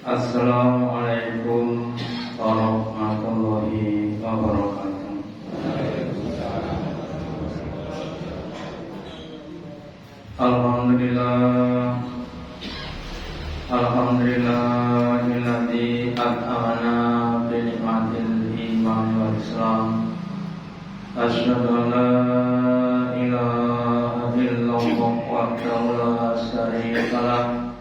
Assalamualaikum warahmatullahi wabarakatuh. Alhamdulillah, alhamdulillahilladzi at'amana bi ni'matil iman wal islam. Asyhadu an la ilaha illallah wahdahu la syarika lah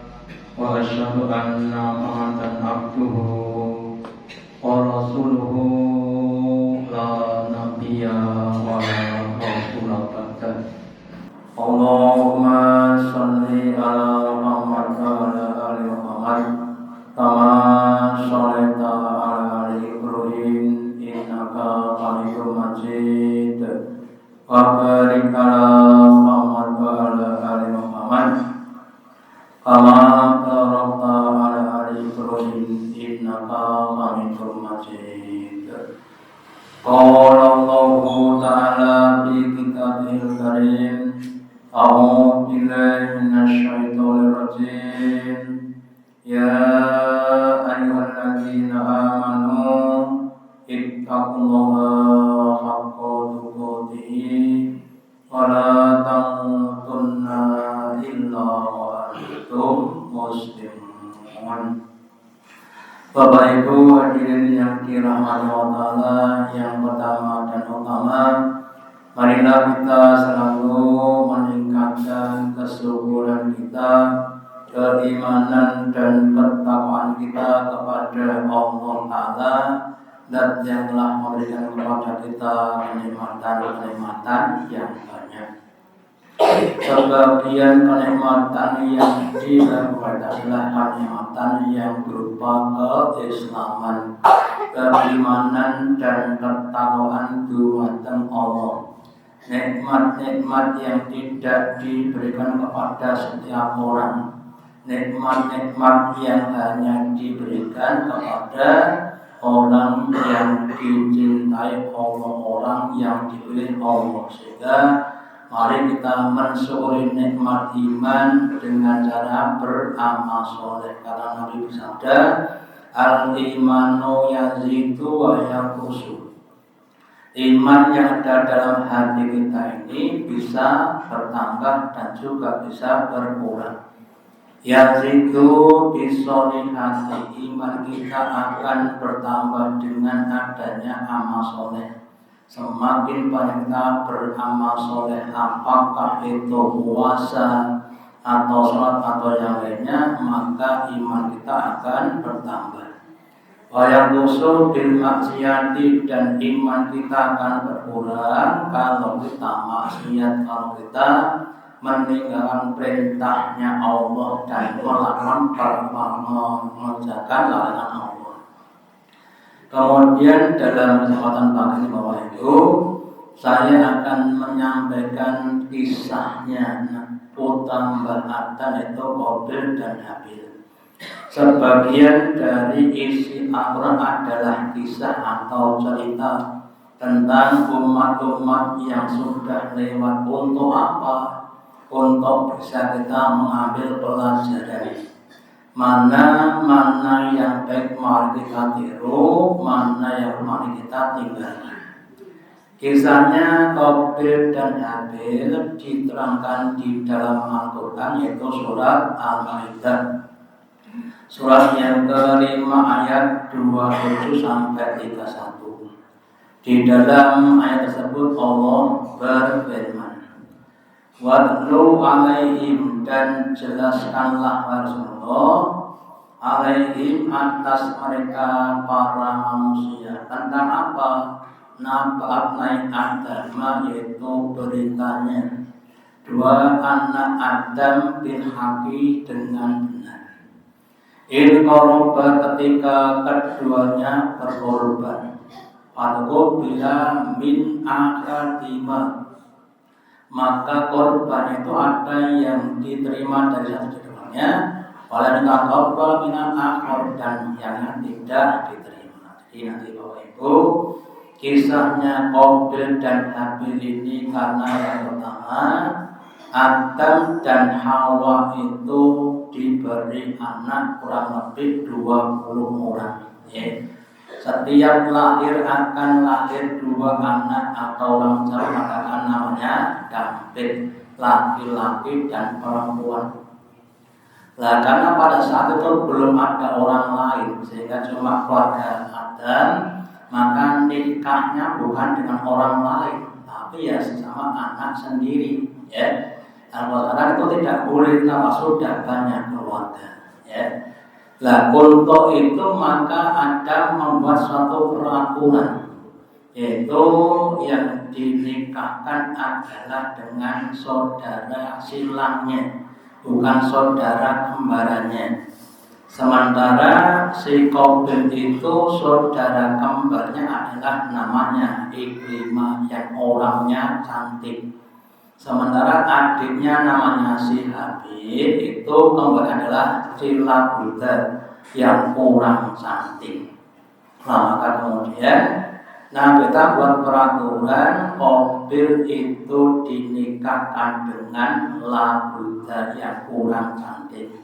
wa asyhadu anna Muhammadan abduhu wa rasuluhu la nabiyya wa la rasula ba'da. Allahumma shalli ala Muhammad wa ala ali Muhammad kama shallaita ala ali Ibrahim innaka Hamidum Majid wa barik ala Muhammad wa ala ali Muhammad kama barakta ala ali Ibrahim innaka Hamidum Majid. Qala Allahu ta'ala fi kitabihil karim, a'udzu billahi minasy syaithanir rajim. Ya ayyuhalladzina amanu ittaqullaha haqqa tuqatih wa la tamutunna illa wa antum muslimun. Bapak Ibu hadirin yang dirahmati Allah, yang pertama dan utama, marilah kita selalu meningkatkan kesyukuran kita, keimanan dan ketakwaan kita kepada Allah Ta'ala, dan yang telah memberikan kepada kita kenikmatan-kenikmatan yang banyak. Sebagian kenikmatan yang dilakukan adalah kenikmatan yang berupa keislaman, keimanan dan ketakwaan dumateng Allah. Nikmat-nikmat yang tidak diberikan kepada setiap orang, nikmat-nikmat yang hanya diberikan kepada orang yang dicintai Allah, orang yang dipilih Allah. Sehingga mari kita mensyukuri nikmat iman dengan cara beramal soleh. Karena Nabi bersabda, al-imanu yazidu wa yanqusu. Iman yang ada dalam hati kita ini bisa bertambah dan juga bisa berkurang. Yazidu bisolihati, iman kita akan bertambah dengan adanya amal soleh. Semakin banyak kita beramal soleh, apakah itu puasa atau sholat atau yang lainnya, maka iman kita akan bertambah. Wayang usul bil maksiati, dan iman kita akan berkurang kalau kita maksiat, kalau kita meninggalkan perintahnya Allah dan mengerjakan larangan Allah. Kemudian dalam kesempatan pagi ini Bapak Ibu, saya akan menyampaikan kisahnya Utam Baratan, itu Qabil dan Habil. Sebagian dari isi Al-Quran adalah kisah atau cerita tentang umat-umat yang sudah lewat. Untuk apa? Untuk bisa kita mengambil pelajaran. Mana yang baik mari kita tiru, mana yang mari kita tinggalkan. Kisahnya Qabil dan Habil diterangkan di dalam Al-Quran, yaitu surat Al-Maidah, surat yang kelima ayat 27 sampai 31. Di dalam ayat tersebut Allah berfirman, Wadlu alaihim, dan jelaskanlah Rasulullah alaihim, atas mereka para manusia, tentang apa? Nabaat naik agama, yaitu beritanya dua anak Adam bil haqi, dengan benar. Ilqoroba, ketika keduanya berkorban. Padahal bila min akatima, maka korban itu ada yang diterima dari satu keduanya, oleh takabal minal akhir, dan yang tidak diterima. Jadi nanti Bapak Ibu, kisahnya Qabil dan Habil ini karena yang pertama Adam dan Hawa itu diberi anak kurang lebih 20 orang. Ya. Setiap lahir akan lahir 2 anak atau orang Jawa mengatakan namanya dampit, laki-laki dan perempuan. Nah, karena pada saat itu belum ada orang lain sehingga cuma keluarga Adam, maka nikahnya bukan dengan orang lain, tapi ya sesama anak sendiri. Ya. Karena itu tidak boleh nama sudah banyak keluarga. Ya. Nah, untuk itu maka Adam membuat suatu peraturan, yaitu yang dinikahkan adalah dengan saudara silangnya, bukan saudara kembarannya. Sementara si Qabil itu saudara kembarnya adalah namanya Ikrimah yang orangnya cantik. Sementara adiknya namanya si Habil itu kembar adalah si Labuda yang kurang cantik. Nah, maka kemudian kita buat peraturan Qabil itu dinikahkan dengan Labuda yang kurang cantik.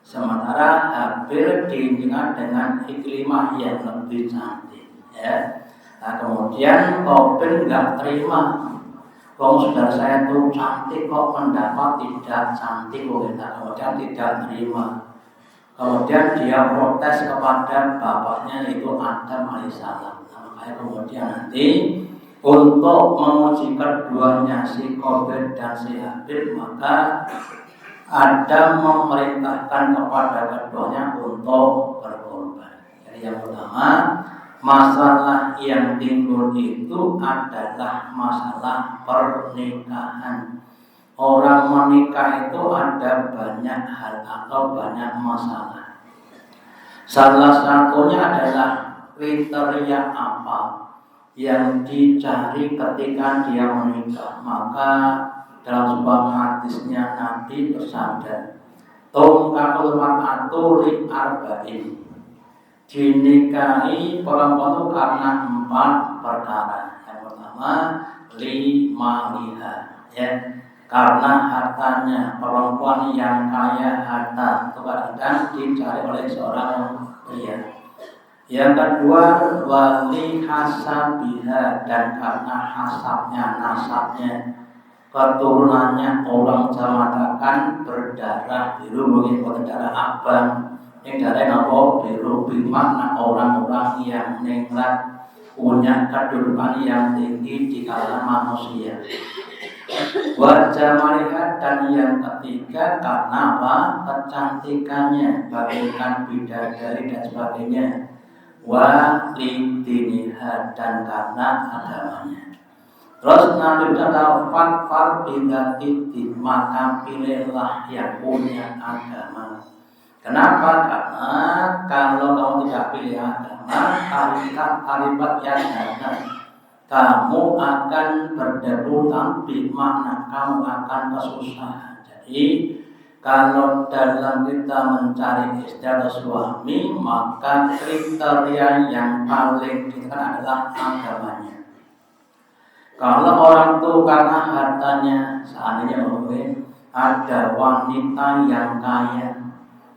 Sementara Habil dinikahkan dengan Ikrimah yang lebih cantik. Ya. Nah, kemudian Qabil nggak terima. Kalau saudara saya itu cantik kok mendapat tidak cantik, kemudian tidak terima. Kemudian dia protes kepada bapaknya yaitu Adam alaihissalam. Makanya kemudian nanti untuk menguji keduanya si Qabil dan si Habil, maka Adam memerintahkan kepada keduanya untuk berkorban. Jadi yang pertama, masalah yang timbul itu adalah masalah pernikahan. Orang menikah itu ada banyak hal atau banyak masalah. Salah satunya adalah kriteria apa yang dicari ketika dia menikah. Maka dalam sebuah hadisnya Nabi bersabda, "Tungkahul mar'atu li arba'in." Dinikahi perempuan itu karena 4 perkara. Yang pertama, limaliha, ya, karena hartanya. Perempuan yang kaya harta itu kadang dicari oleh seorang pria. Yang kedua, wali hasabiha, dan karena hasabnya, nasabnya, keturunannya. Orang Jawa mengatakan berdarah biru, mungkin berdarah abang. Yang dari nama biru bermakna orang-orang yang ningrat, punya kedudukan yang tinggi di kalangan manusia. Wajah melihat, dan yang ketiga karena apa? Kecantikannya, bagaikan bidadari dan sebagainya. Wa lidiniha, dan karena agamanya. Terus Nabi kata fakfar bidatidin, maka pilihlah yang punya agama. Kenapa? Karena kalau kamu tidak pilih agama, kalimat yang ada, kamu akan berdebutan, makna kamu akan kesusahan. Jadi kalau dalam kita mencari istri atau suami, maka kriteria yang paling ditekan adalah agamanya. Kalau orang itu karena hartanya, seandainya mungkin ada wanita yang kaya,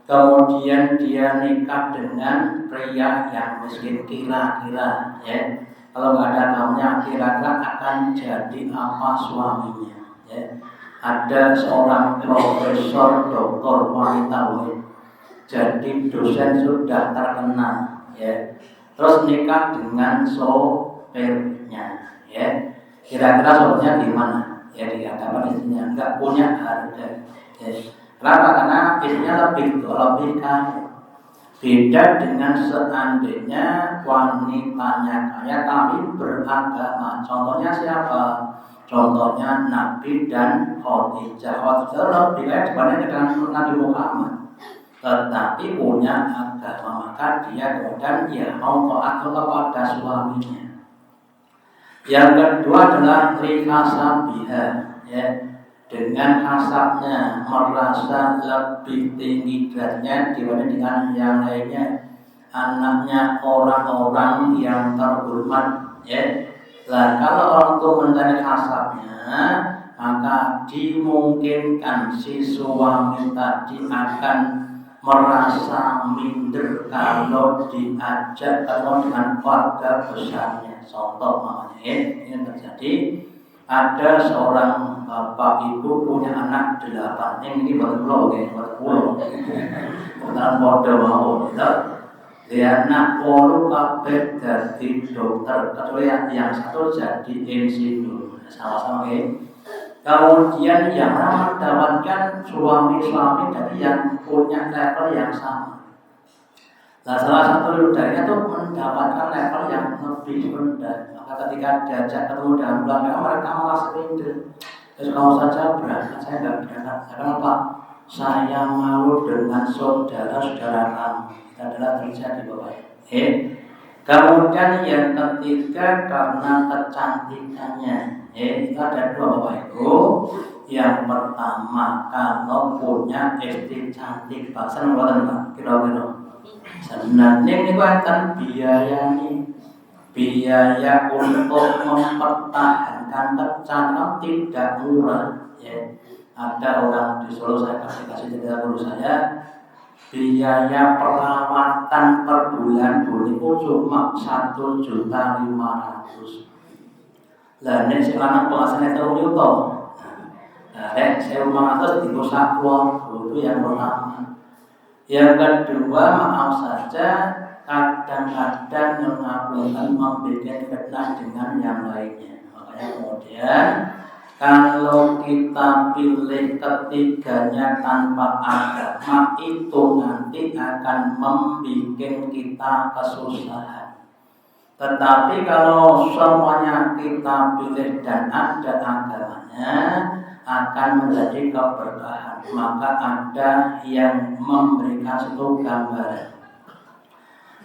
kemudian dia nikah dengan pria yang miskin, kira-kira, ya, kalau nggak ada agamanya, kira-kira akan jadi apa suaminya? Ya. Ada seorang profesor, doktor, wanita, jadi dosen sudah terkenal, ya, terus nikah dengan sopirnya, ya, kira-kira sopirnya gimana? Ya, dikatakan istrinya nggak punya harga, ya. Kenapa? Karena istrinya lebih kaya. Beda dengan seandainya wanitanya kaya tapi beragama. Contohnya siapa? Contohnya Nabi dan Khadijah. Khadijah lebih kaya dibanding dengan Nabi Muhammad, tetapi punya agama, maka dia kemudian mau taat kepada suaminya. Yang kedua adalah rihasabiha, ya, dengan hasabnya merasa lebih tinggi derajatnya dibanding dengan yang lainnya, anaknya orang-orang yang terhormat, ya. Lah kalau orang itu mencari hasabnya, maka dimungkinkan si suami tadi akan merasa minder kalau diajak atau dengan keluarga besarnya. Contoh namanya ini terjadi, ada seorang bapak ibu punya anak 8. Ini baru pulau, bukan bodoh mau gitu. Dia anak polu kabeh jadi dokter, kecuali yang satu jadi insinyur, sama-sama ya. Kemudian yang mendapatkan suami-suami dari yang punya level yang sama. Nah, salah satu darinya itu mendapatkan level yang lebih rendah. Maka ketika diajak ketemu dengan keluarga, mereka malah minder. Terus kamu saja berangkat, saya nggak berangkat. Kenapa? Saya malu dengan saudara-saudara kamu. Itu adalah terjadi Bapak. Kemudian yang ketiga karena kecantikannya. Itu ada 2 Bapak Ibu. Yang pertama, kalau punya istri cantik, Pak, senang banget Pak, kira-kira. Sebenarnya ini kan biaya untuk mempertahankan kecantikan tidak murah. Ya. Ada orang di Solo, saya kasih cerita guru saya, biaya perawatan per bulan itu cuma 1.500.000. Lah nek sing lanang penghasilannya 3 juta. Nah, nek 1.500 dirusak itu yang pertama. Yang kedua, maaf saja, kadang-kadang yang mengabulkan membuat fitnah dengan yang lainnya. Makanya kemudian kalau kita pilih ketiganya tanpa agama, itu nanti akan membuat kita kesusahan. Tetapi kalau semuanya kita pilih dan ada agamanya, akan menjadi keberkahan. Maka ada yang memberikan satu gambaran.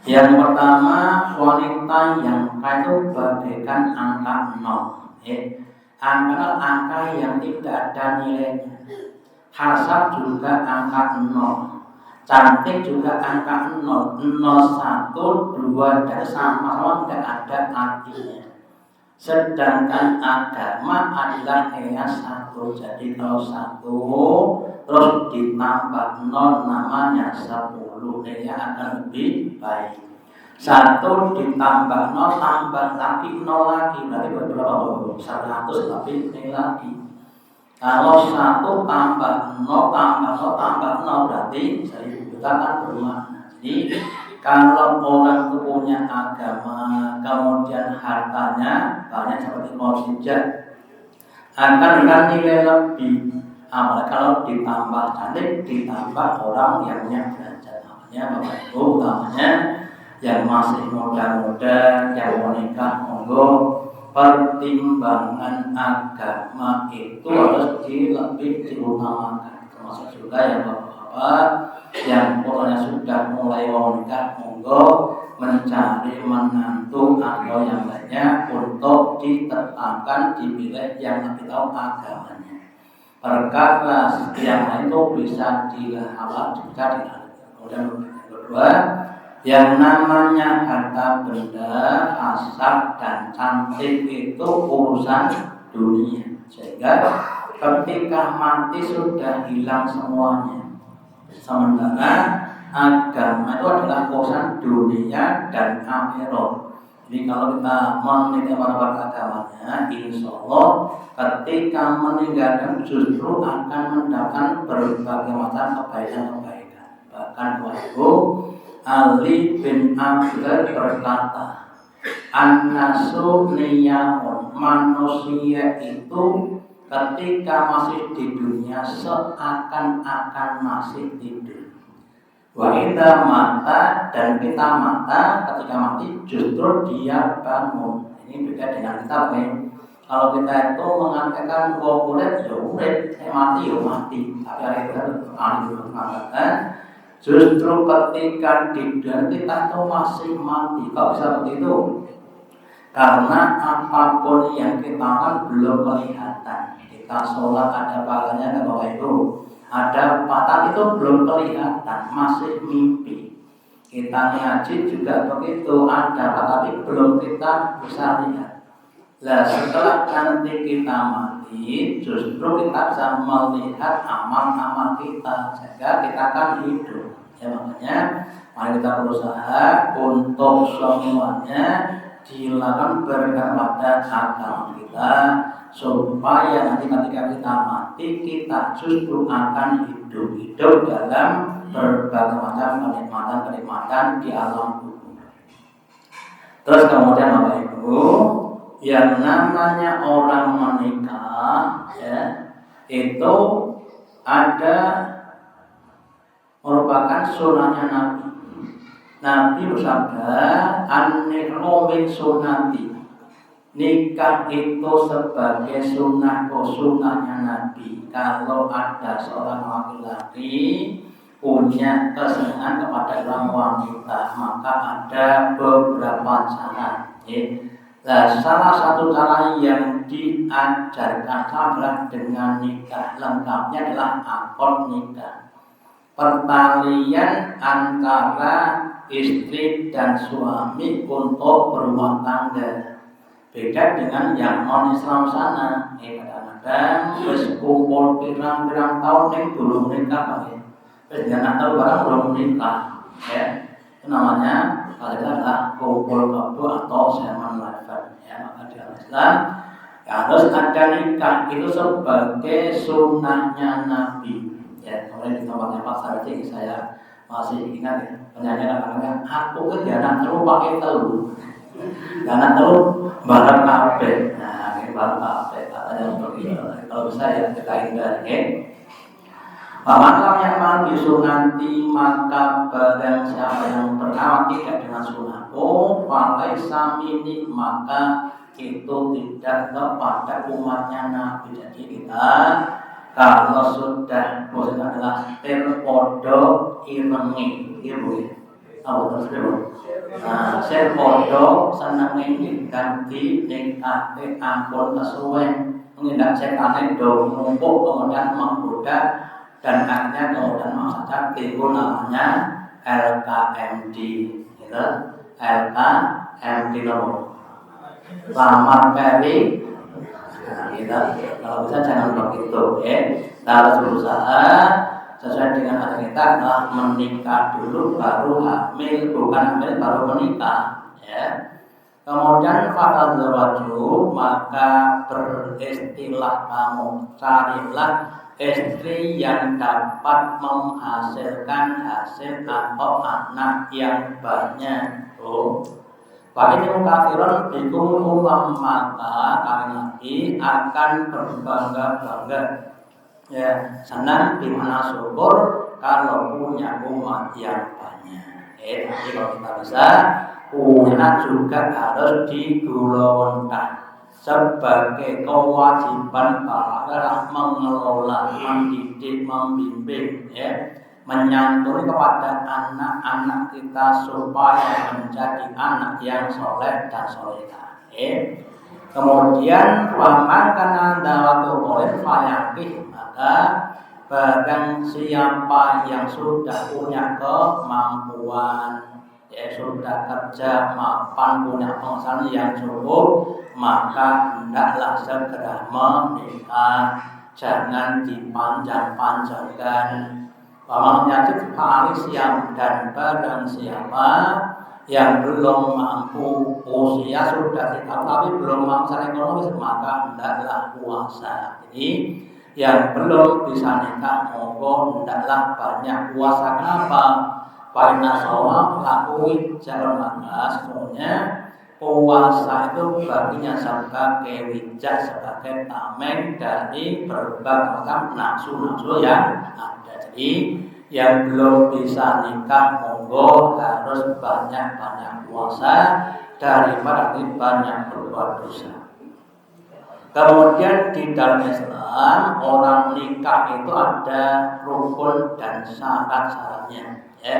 Yang pertama, wanita yang kaya itu bagaikan angka 0. Angka yang tidak ada nilainya. Hasab juga angka 0. Cantik juga angka 0, 1, 2, dan sama-sama tidak ada artinya. Sedangkan agama adalah hanya 1. Jadi kalau 1 terus ditambah 0 namanya 10, dia akan lebih baik. 1 ditambah 0 tambah lagi 0 lagi, berarti berapa? 100 tapi ini lagi. Kalau 1 tambah 0 tambah 0 tambah 0 berarti 1000, kita kan bermakna. Jadi kalau orang itu punya agama, kemudian hartanya banyak seperti mukjizat, akan nilai lebih. Apalagi kalau ditambah cantik, ditambah orang yang punya derajat. Makanya Bapak Ibu utamanya yang masih muda-muda, yang mau nikah, monggo pertimbangan agama itu harus lebih diutamakan. Termasuk juga yang bapak-bapak yang pokoknya sudah mulai mau nikah, monggo mencari menantu atau yang lainnya untuk ditetapkan, dipilih yang lebih tahu agamanya. Perkara yang lain itu bisa dihafal, bisa dilalui. Kemudian yang kedua, yang namanya harta benda, hasab dan cantik itu urusan dunia. Sehingga ketika mati sudah hilang semuanya. Sementara agama itu adalah urusan dunia dan akhirat. Jadi kalau kita meneliti pada agamanya, insya Allah ketika meninggalkan justru akan mendapatkan berbagai macam kebaikan-kebaikan. Bahkan Ibu Ali bin Abdullah berkata, an-nasu niyamun, manusia itu ketika masih di dunia seakan-akan masih tidur. Wa idza mata, dan kita mata ketika mati justru dia bangun. Ini beda dengan kita nih. Kalau kita itu mengatakan bahwa kulit ya kulit, saya mati ya mati. Tapi hari itu ahli mengatakan justru ketika tidur kita itu masih mati. Kok bisa begitu? Karena apapun yang kita lakukan belum kelihatan. Kita sholat ada pahalanya nggak Bapak Ibu? Ada patah itu belum kelihatan, masih mimpi. Kita ngaji juga begitu, ada patah tapi belum kita bisa lihat. Nah setelah nanti kita mati, lagi, justru kita bisa melihat amal-amal kita sehingga kita akan hidup. Ya, makanya mari kita berusaha untuk semuanya dilakukan berdasarkan pada agama kita, supaya nanti ketika kita mati kita justru akan hidup dalam berbagai macam kenikmatan di alam kubur. Terus kemudian Bapak Ibu, yang namanya orang menikah ya, itu ada merupakan sunnahnya Nabi. Nabi bersabda, an-nikah min sunnati. Nikah itu sebagai sunnahnya Nabi. Kalau ada seorang laki-laki punya kesenangan kepada orang wanita, maka ada beberapa cara. Nah, salah satu cara yang diajarkan adalah dengan nikah. Lengkapnya adalah akad nikah, pertalian antara istri dan suami untuk berumah tangga. Beda dengan yang non-Islam sana. Kadang-kadang wis kumpul pirang-pirang tahun ning belum nikah ya. Wis jangan tahu barang belum nikah ya. Itu namanya adalah kumpul kebo atau zaman lafaz ya. Maka di Islam harus ada nikah itu sebagai sunnahnya Nabi. Ya, kemudian di tempatnya Pak Sarji saya masih ingat ya, penyanyi katanya, aku ke jalan terus pakai telur, jalan terus barang kafe. Nah, ini barang kafe katanya seperti itu. Kalau bisa ya kita hindari. Pamanlah yang mau disunati maka barang siapa yang beramal tidak dengan sunnahku, falaisa minni, maka itu tidak kepada umatnya Nabi. Jadi kita kalau sudah bosan adalah terpodo irengi ibu tersebut. Nah, serpodo senengi diganti nikate ampun kesuwen mengindak sekane do numpuk kemudian menggoda dan akhirnya kemudian maksudnya timbul namanya LKMD, gitu. LKMD loh. Lamar peri. Nah, kita kalau bisa jangan begitu ya. Kita harus berusaha sesuai dengan kata kita adalah menikah dulu baru hamil, bukan hamil baru menikah ya. Kemudian fakal zawaju, maka beristilah kamu, carilah istri yang dapat menghasilkan hasil atau anak yang banyak. Bagi kafiron bikum umam, maka kalian nanti akan berbangga-bangga ya, senang di mana syukur kalau punya umat yang banyak. Tapi kalau kita bisa punya juga harus digulungkan sebagai kewajiban adalah mengelola, mendidik, membimbing ya, menyantuni kepada anak-anak kita supaya menjadi anak yang soleh dan solehah. Kemudian paman karena dawatu oleh fayakih, maka barang siapa yang sudah punya kemampuan, ya sudah kerja mapan punya penghasilan yang cukup, maka hendaklah segera menikah, jangan dipanjang-panjangkan. Pamannya itu siap, dan barang siapa yang belum mampu, usia sudah tidak tapi belum mampu secara ekonomis, maka hendaklah puasa. Jadi yang belum bisa nikah monggo hendaklah banyak puasa. Kenapa? Karena sholat lakui jalan nagas, sebenarnya puasa itu baginya sebagai wijak, sebagai tameng dari berbagai macam nafsu-nafsu yang ada. Jadi yang belum bisa nikah monggo harus banyak-banyak puasa daripada banyak berbuat dosa. Kemudian di dalam Islam orang nikah itu ada rukun dan syarat-syaratnya ya.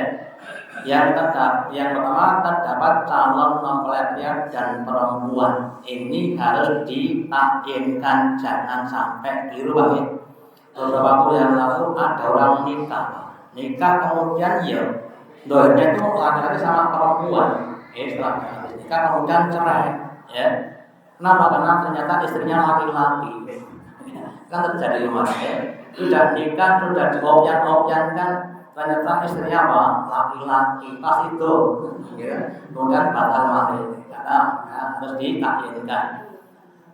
Yang pertama terdapat calon mempelai dan perempuan. Ini harus ditakinkan, jangan sampai keliru ya. Beberapa waktu yang lalu ada orang nikah kemudian ya doanya itu laki-laki sama perempuan, setelah nikah kemudian cerai ya. Kenapa? Karena ternyata istrinya laki-laki Kan terjadi kemarin ya. Sudah nikah, sudah diopyan-opyankan, ternyata istrinya apa? Laki-laki, pas itu, ya. Kemudian batal malih, karena harus ditakyinkan.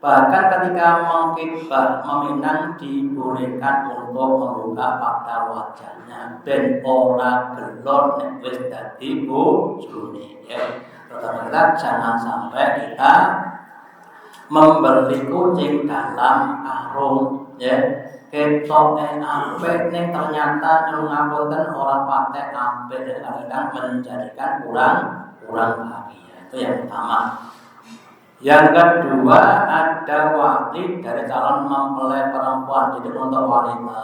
Bahkan ketika mengkibah meminang dibolehkan untuk membuka pada wajahnya ben ora gelon nek wis dadi bojone ya. Terutama jangan sampai kita membeli kucing dalam karung ya. Ketoke apik ning ternyata nyuwun ngapunten ora patek apik dan kadang menjadikan kurang bahagia. Itu yang pertama. Yang kedua, ada wali dari calon mempelai perempuan. Jadi untuk wanita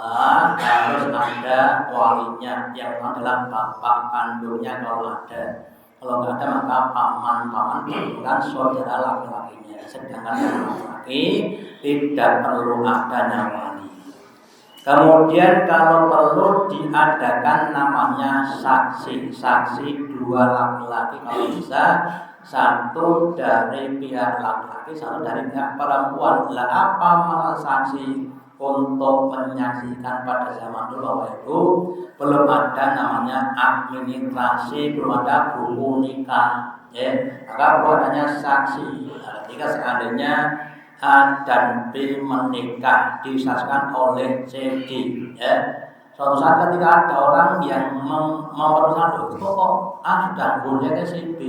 harus ada walinya yang adalah bapak kandungnya kalau ada. Kalau nggak ada maka paman bukan saudara laki-lakinya. Sedangkan yang laki tidak perlu adanya wali. Kemudian kalau perlu diadakan namanya saksi dua laki-laki kalau bisa. Satu dari pihak laki-laki, satu dari pihak perempuan. Lah apa malah saksi untuk menyaksikan pada zaman dulu bahwa itu belum ada namanya administrasi, belum ada buku nikah, ya. Maka perlu adanya saksi. Ketika seandainya A dan B menikah disaksikan oleh C, D, ya. Suatu saat ketika ada orang yang mempersoalkan itu kok sudah boleh ke si B,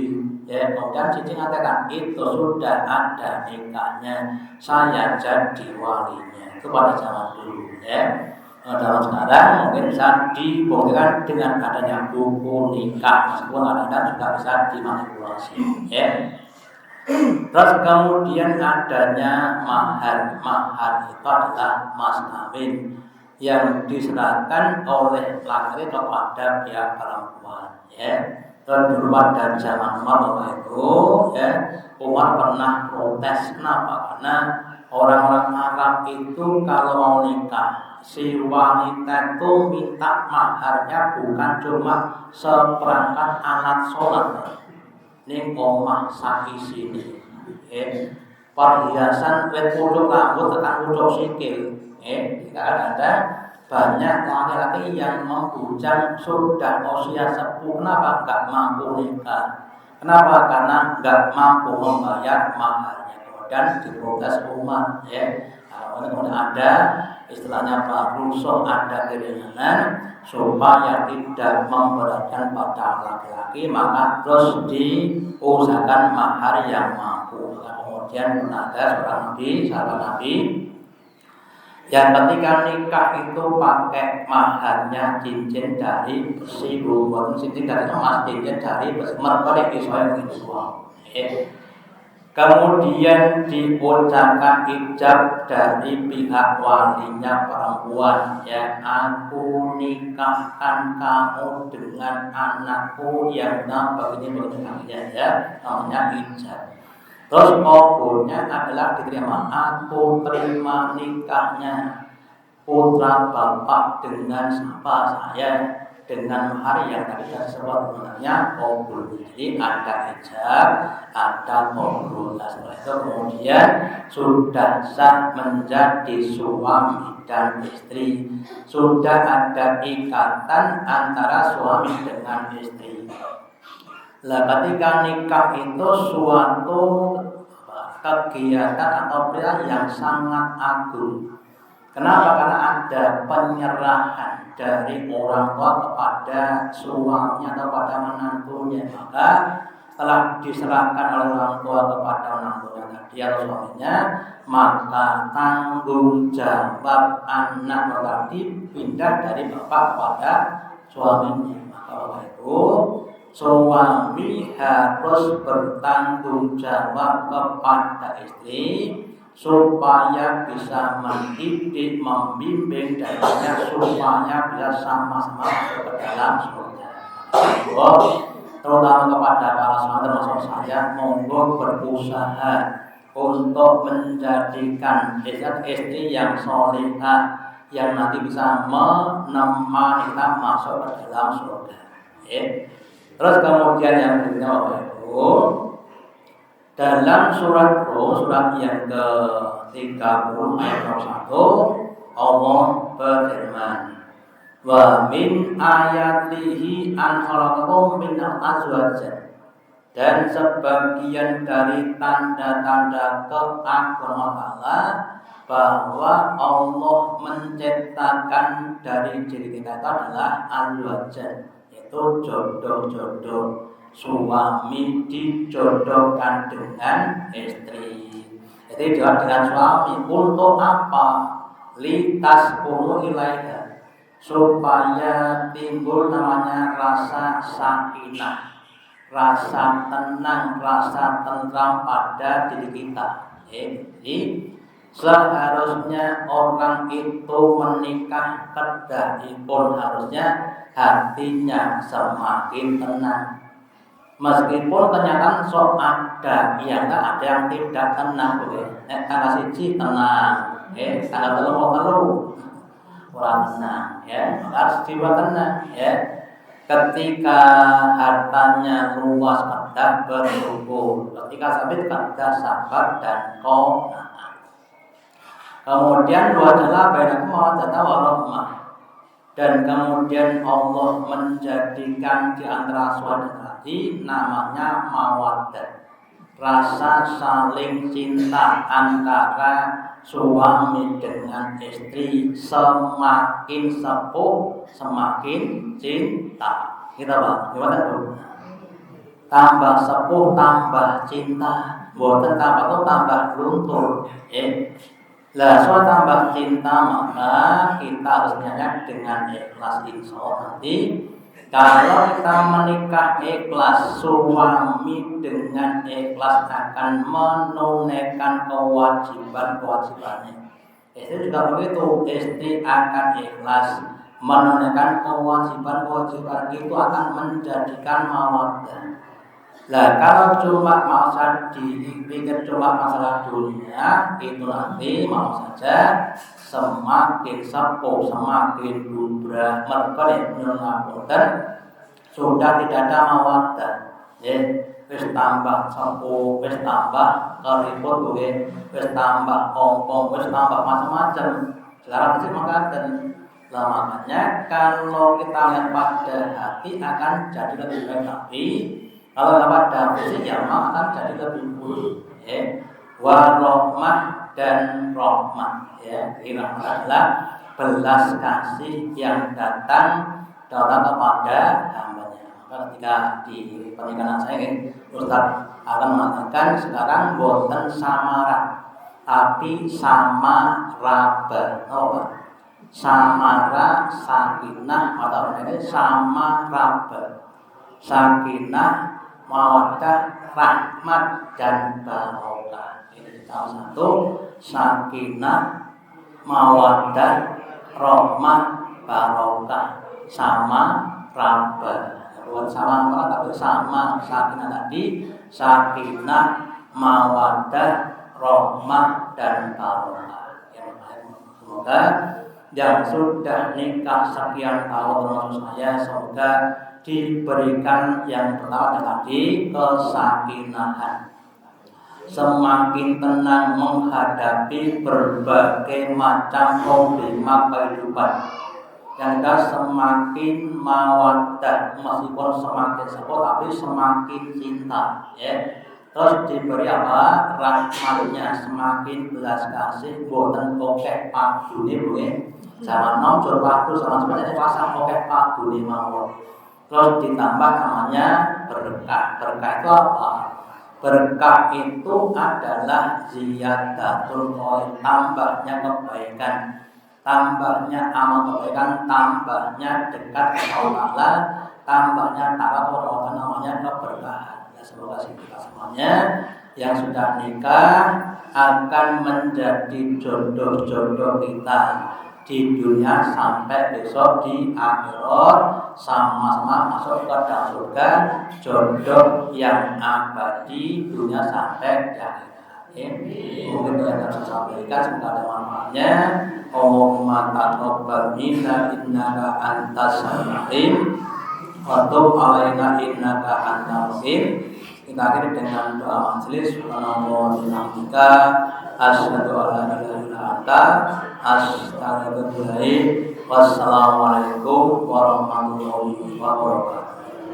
ya, kemudian Cici mengatakan itu sudah ada nikahnya, saya jadi walinya. Itu pada zaman dulu, ya. Dalam sekarang mungkin bisa dibuktikan dengan adanya buku nikah, meskipun kadang-kadang juga bisa dimanipulasi, ya. Terus kemudian adanya mahar itu adalah mas kawin yang diserahkan oleh laki-laki kepada pihak perempuan, ya. Dan dulu pada zaman Umar itu, ya, Umar pernah protes. Kenapa? Karena orang-orang Arab itu kalau mau nikah, si wanita itu minta maharnya bukan cuma seperangkat alat sholat, ini omah saki sini, ya. Perhiasan wet puduk rambut tekan puduk sikil. Ada banyak laki-laki yang membujang sudah usia sepuh. Kenapa enggak mampu nikah? Kenapa? Karena enggak mampu membayar maharnya. Kemudian diprotes Umar, ya. Kemudian ada istilahnya Pak Rusuh, ada keringanan supaya tidak memberatkan pada laki-laki, maka terus diusahakan mahar yang mampu. Kemudian ada seorang Nabi, sahabat Nabi, yang ketika nikah itu pakai maharnya cincin dari besi, bukan cincin dari emas, cincin dari besi, mereka disesuaikan dengan kemudian diucapkan ijab dari pihak walinya perempuan, ya, aku nikahkan kamu dengan anakku yang begini, ya, namanya ijab. Terus kabulnya adalah diterima. Aku terima nikahnya putra bapak dengan siapa saya, dengan mahar yang tadi saya sebut sebenarnya kabul. Jadi ada ijab, ada kabul. Setelah itu kemudian sudah sah menjadi suami dan istri. Sudah ada ikatan antara suami dengan istri. Lah ketika nikah itu suatu kegiatan atau pilihan yang sangat agung. Kenapa? Karena ada penyerahan dari orang tua kepada suami atau pada menantunya. Maka setelah diserahkan oleh orang tua kepada menantunya tadi atau suaminya, maka tanggung jawab anak tadi pindah dari bapak kepada suaminya. Maka bapak itu suami harus bertanggung jawab kepada istri supaya bisa mendidik, membimbing darinya supaya bisa sama-sama masuk ke dalam surga. Terutama kepada para suami termasuk saya, monggo berusaha untuk menjadikan istri yang solehah yang nanti bisa menemani kita masuk ke dalam surga. Terus kemudian yang berikutnya itu dalam surat Rum, surat yang ke-30 ayat 1, Allah berfirman, wa min ayatihi an khalaqakum min azwajin, dan sebagian dari tanda-tanda keagungan Allah bahwa Allah menciptakan dari diri kita itu adalah azwajin, itu jodoh-jodoh, suami dijodohkan dengan istri. Jadi jawab dengan suami untuk apa? Litas kunu ilaiha, supaya timbul namanya rasa sakinah, rasa tenang, rasa tentram pada diri kita. Jadi seharusnya orang itu menikah kedahipun harusnya hatinya semakin tenang. Meskipun kenyataan sok ada yang tidak tenang, boleh. Tanggal siji tenang, tanggal telu orang tenang, harus jiwa tenang, Ketika hartanya luas kedah bersyukur, ketika sabit kedah sabar dan qanaah. Kemudian dua adalah bainakum mawaddah warahmah, dan kemudian Allah menjadikan di antara suami tadi namanya mawaddah, rasa saling cinta antara suami dengan istri, semakin sepuh semakin cinta. Kita Pak, gimana tuh? Tambah sepuh tambah cinta, bukan tambah itu tambah luntur. Lah soal tambah cinta maka kita harus nyanyi dengan ikhlas, insya Allah nanti kalau kita menikah ikhlas, suami dengan ikhlas akan menunaikan kewajiban-kewajibannya. Istri juga begitu, istri akan ikhlas menunaikan kewajiban-kewajiban itu akan menjadikan mawaddah. Nah kalau cuma masa dipikir cuma masalah dunia, itu nanti mau saja semakin sepuh, semakin budra, mereka ngapunten sudah tidak ada mawaddah. Wis tambah sepuh, wis tambah keriput, wis tambah ongkong, wis tambah macam-macam. Sekarang sih makaten. Lah makanya kalau kita lihat pada hati akan jadi lebih baik, tapi kalau pada fisik ya akan jadi lebih buruk. Warahmah dan rahmah, ini adalah belas kasih yang datang dari kepada hambanya. Ketika di pernikahan saya, Ustaz akan mengatakan sekarang boten samaran, tapi sama raba. Samara, sakinah, atau ini sama raba. Sakinah, mawaddah, rahmat dan barokah. Ini salah satu sakinah, mawaddah, rahmat, barokah, sama raba. Bukan sama orang tapi sama sakinah tadi, sakinah, mawaddah, rahmat dan barokah. Semoga yang sudah nikah sekian tahun termasuk saya, semoga diberikan yang pertama tadi kesakinahan, semakin tenang menghadapi berbagai macam problema kehidupan, yang semakin mawaddah, meskipun semakin sepuh tapi semakin cinta, Terus diberi apa? Rahmatnya, semakin belas kasih, boten kokek padune zaman nom jur waktu sama sebenarnya pasang kokek padune mawon. Terus ditambah namanya berkah. Berkah itu apa? Berkah itu adalah ziyadatul khair, tambahnya kebaikan, tambahnya amal kebaikan, tambahnya dekat kepada Allah, tambahnya takwa kepada Allah, namanya keberkahan. Semoga kita semuanya yang sudah nikah akan menjadi jodoh-jodoh kita di dunia sampai besok di akhirat, sama-sama masuk ke dalam surga, jodoh yang abadi dunia sampai di akhirat. Mungkin yang harus saya sampaikan semoga ada manfaatnya. Allahumma taqabbal minna innaka antas samiul wa tub alaina innaka antal rahim. Kita akhiri dengan doa majelis. Subhanallah wa bihamdika asyhadu an la ilaha illa anta Astagfirullahaladzim. Wassalamualaikum warahmatullahi wabarakatuh.